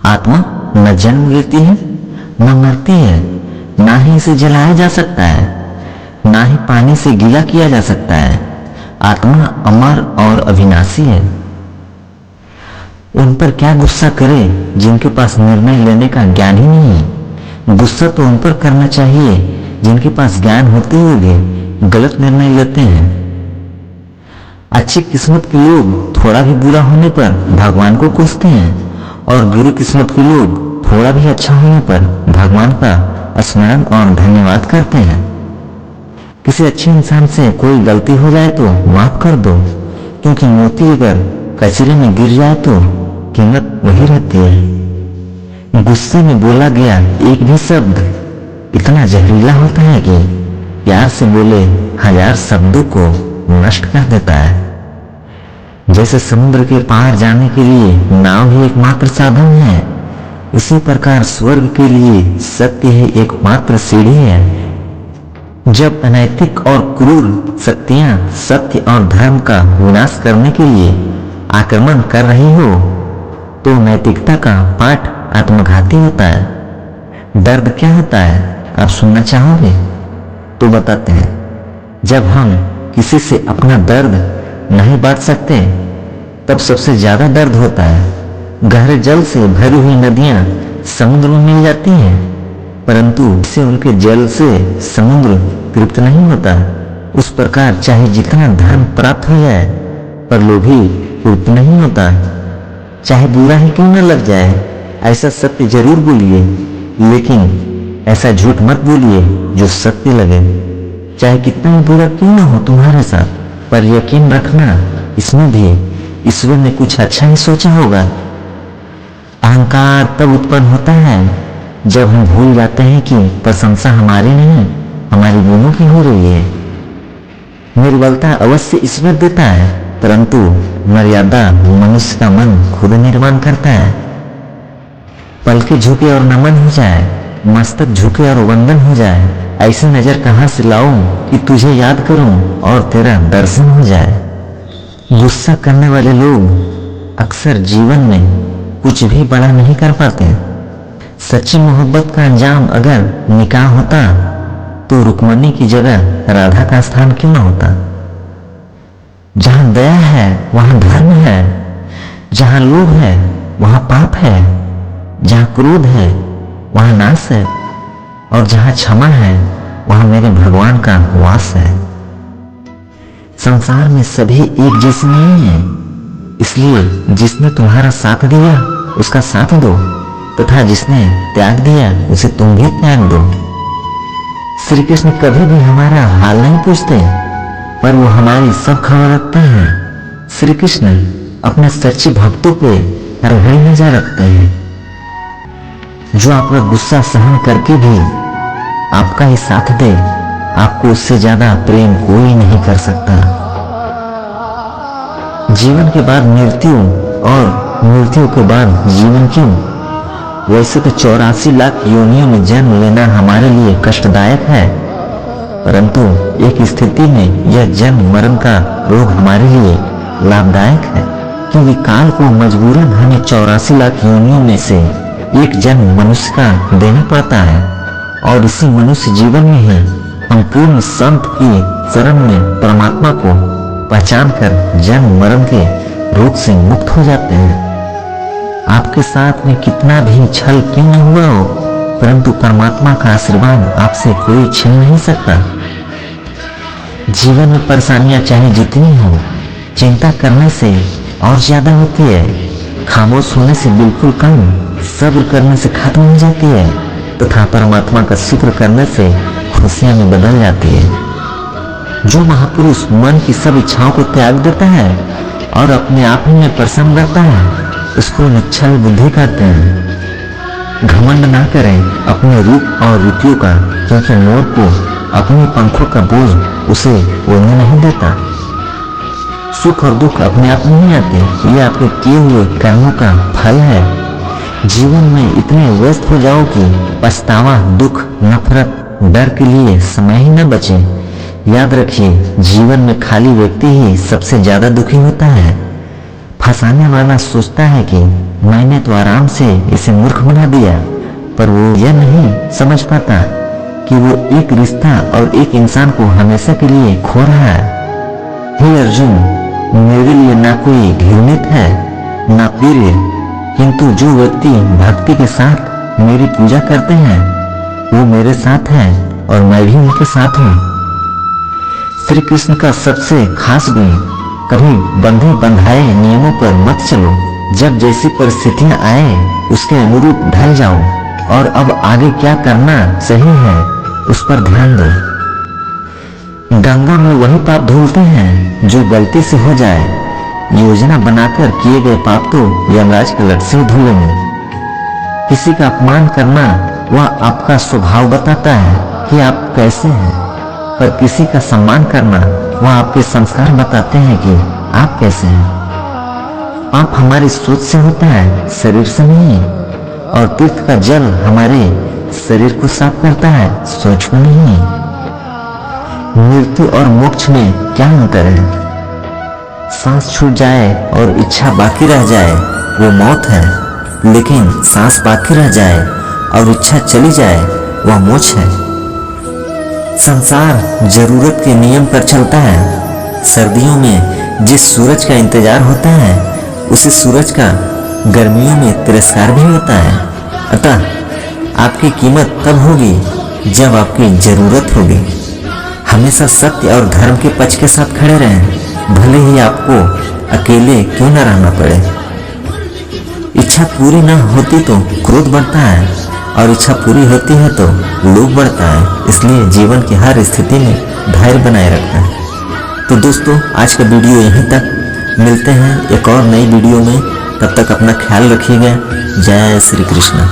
आत्मा न जन्म लेती है न मरती है, ना ही इसे जलाया जा सकता है, ना ही पानी से गीला किया जा सकता है। आत्मा अमर और अविनाशी है। उन पर क्या गुस्सा करे जिनके पास निर्णय लेने का ज्ञान ही नहीं है। गुस्सा तो उन पर करना चाहिए जिनके पास ज्ञान होते हुए भी गलत निर्णय लेते हैं। अच्छी किस्मत के लोग थोड़ा भी बुरा होने पर भगवान को कोसते हैं और बुरी किस्मत के लोग थोड़ा भी अच्छा होने पर भगवान का स्मरण और धन्यवाद करते हैं। किसी अच्छे इंसान से कोई गलती हो जाए तो माफ कर दो, क्योंकि मोती अगर कचरे में गिर जाए तो कीमत वही रहती है। गुस्से में बोला गया एक भी शब्द इतना जहरीला होता है कि प्यार से बोले 1000 शब्दों को नष्ट कर देता है। जैसे समुद्र के पार जाने के लिए नाव ही एकमात्र साधन है, इसी प्रकार स्वर्ग के लिए सत्य ही एकमात्र सीढ़ी है। जब अनैतिक और क्रूर शक्तियां सत्य और धर्म का विनाश करने के लिए आक्रमण कर रही हो, तो नैतिकता का पाठ आत्मघाती होता है। दर्द क्या होता है आप सुनना चाहोगे? तो बताते हैं। जब हम किसी से अपना दर्द नहीं बांट सकते तब सबसे ज्यादा दर्द होता है। गहरे जल से भरी हुई नदियां समुद्र में मिल जाती हैं, परंतु इससे उनके जल से समुद्र तृप्त नहीं होता। उस प्रकार चाहे जितना धर्म प्राप्त हो जाए पर लोभी तृप्त नहीं होता। चाहे बुरा ही क्यों न लग जाए, ऐसा सत्य जरूर बोलिए, लेकिन ऐसा झूठ मत बोलिए जो सत्य लगे। चाहे कितना भी बुरा क्यों न हो तुम्हारे साथ, पर यकीन रखना इसमें भी ईश्वर ने कुछ अच्छा ही सोचा होगा। अहंकार तब उत्पन्न होता है जब हम भूल जाते हैं कि प्रशंसा हमारी नहीं हमारी गुणों की हो रही है। निर्बलता अवश्य ईश्वर देता है, परंतु मर्यादा मनुष्य का मन खुद निर्माण करता है। पलके झुके और नमन हो जाए, मस्तक झुके और वंदन हो जाए, ऐसी नजर कहां से लाऊं कि तुझे याद करूं और तेरा दर्शन हो जाए। गुस्सा करने वाले लोग अक्सर जीवन में कुछ भी बड़ा नहीं कर पाते। सच्ची मोहब्बत का अंजाम अगर निकाह होता तो रुक्मणी की जगह राधा का स्थान क्यों न होता। जहां दया है वहां धर्म है, जहां लोभ है वहां पाप है, जहां क्रोध है वहां नाश है, और जहां क्षमा है वहां मेरे भगवान का वास है। संसार में सभी एक जैसे नहीं है, इसलिए जिसने तुम्हारा साथ दिया उसका साथ दो, तथा जिसने त्याग दिया उसे तुम भी त्याग दो। श्री कृष्ण कभी भी हमारा हाल नहीं पूछते, पर वो हमारी सब खबर रखते हैं। श्री कृष्ण अपने सच्चे भक्तों पे हर घड़ी नजर रखते हैं। जो आपका गुस्सा सहन करके भी आपका ही साथ दे, आपको उससे ज्यादा प्रेम कोई नहीं कर सकता। जीवन के बाद मृत्यु और मृत्यु के बाद जीवन क्यों? वैसे तो 84 लाख योनियों में जन्म लेना हमारे लिए कष्टदायक है, परंतु एक स्थिति में यह जन्म मरण का रोग हमारे लिए लाभदायक है, क्योंकि काल को मजबूरन हमें 84 लाख योनियों में से एक जन्म मनुष्य का देना पड़ता है, और इसी मनुष्य जीवन में ही हम पूर्ण संत की शरण में परमात्मा को पहचान कर जन्म मरण के रोग से मुक्त हो जाते हैं। आपके साथ में कितना भी छल क्यों न हुआ हो, परंतु परमात्मा का आशीर्वाद आपसे कोई छीन नहीं सकता। जीवन में परेशानियां चाहे जितनी हो, चिंता करने से और ज्यादा होती है, खामोश होने से बिल्कुल कम, सब्र करने से खत्म हो जाती है, तथा परमात्मा का शुक्र करने से खुशियां में बदल जाती है। जो महापुरुष मन की सब इच्छाओं को त्याग देता है और अपने आप ही में प्रसन्न रहता है, उसको निश्चल बुद्धि कहते हैं। घमंड ना करें अपने रूप और रुचियों का, क्योंकि मोर को अपने पंखों का बोझ उसे ओढ़ने नहीं देता। सुख और दुख अपने आप नहीं आते, ये आपके किए हुए कर्मों का फल है। जीवन में इतने व्यस्त हो जाओ कि पछतावा, दुख, नफरत, डर के लिए समय ही न बचे। याद रखिए, जीवन में खाली व्यक्ति ही सबसे ज्यादा दुखी होता है। फंसाने वाला सोचता है कि मैंने तो आराम से इसे मूर्ख बना दिया, पर वो यह नहीं समझ पाता कि वो एक रिश्ता और एक इंसान को हमेशा के लिए खो रहा है। हे अर्जुन, मेरे लिए ना कोई घृणित है ना प्रिय, किंतु जो व्यक्ति भक्ति के साथ मेरी पूजा करते हैं वो मेरे साथ हैं और मैं भी उनके साथ हूँ। श्री कृष्ण का सबसे खास गुण, कभी बंधे बंधाए नियमों पर मत चलो। जब जैसी परिस्थितियां आए उसके अनुरूप ढल जाओ और अब आगे क्या करना सही है उस पर ध्यान दो। गंगा में वही पाप धुलते हैं जो गलती से हो जाए। योजना बनाकर किए गए पाप तो यमराज के लट से धुलेंगे। किसी का अपमान करना वह आपका स्वभाव बताता है कि आप कैसे हैं, पर किसी का सम्मान करना वह आपके संस्कार बताते हैं कि आप कैसे हैं। पाप हमारी सोच से होता है, शरीर से नहीं, और तीर्थ का जल हमारे शरीर को साफ करता है, सोच को नहीं। मृत्यु और मोक्ष में क्या अंतर है? सांस छूट जाए और इच्छा बाकी रह जाए वो मौत है, लेकिन सांस बाकी रह जाए और इच्छा चली जाए वह मोक्ष है। संसार जरूरत के नियम पर चलता है। सर्दियों में जिस सूरज का इंतजार होता है उसी सूरज का गर्मियों में तिरस्कार भी होता है। अतः आपकी कीमत तब होगी जब आपकी जरूरत होगी। हमेशा सत्य और धर्म के पक्ष के साथ खड़े रहें, भले ही आपको अकेले क्यों न रहना पड़े। इच्छा पूरी न होती तो क्रोध बढ़ता है और इच्छा पूरी होती है तो लोभ बढ़ता है। इसलिए जीवन की हर स्थिति में धैर्य बनाए रखना है। तो दोस्तों, आज का वीडियो यहीं तक। मिलते हैं एक और नई वीडियो में। तब तक अपना ख्याल रखिएगा। जय श्री कृष्ण।